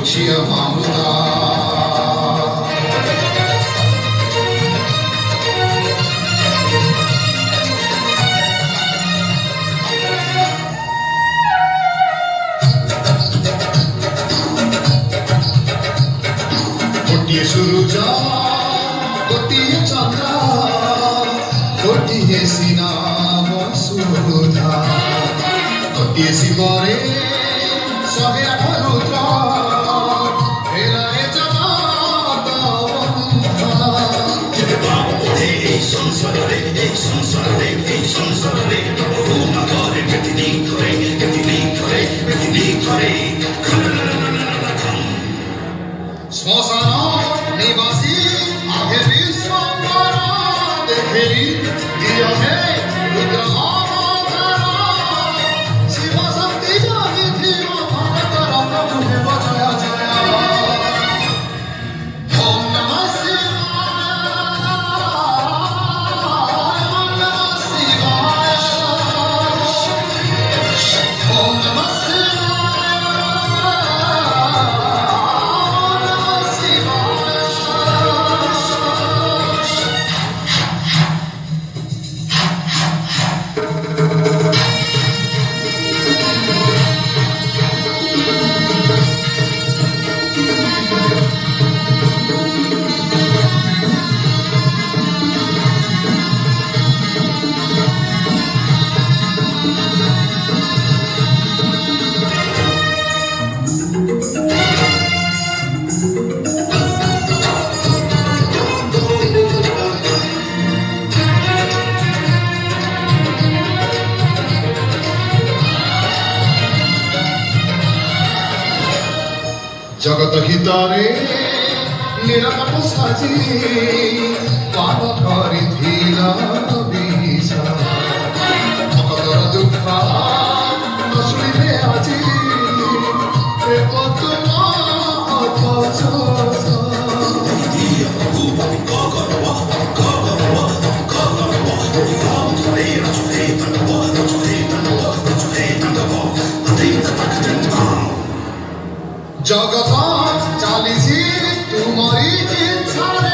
Shia Mamuda. Gotiye suruja, gotiye chandra, gotiye sina vasudha, gotiye sivare, sahe atarudra, helaye janata vandha. Hey, sansarare, runa kare, betini kare, Smosana nivasi aage viswambara dekhi diya hai rudra avtara Shiva Shakti jagi thi bhagatara prabhu hai bajaya jaya Om Namah Shivaya Om Namah Shivaya Om Namah जगत हितारे निराकट साजी पाप करिथिला बिसा भक्तर दुख न शुणिले आजी ए तुमा अथस जगत चालीसी तुमरी इच्छा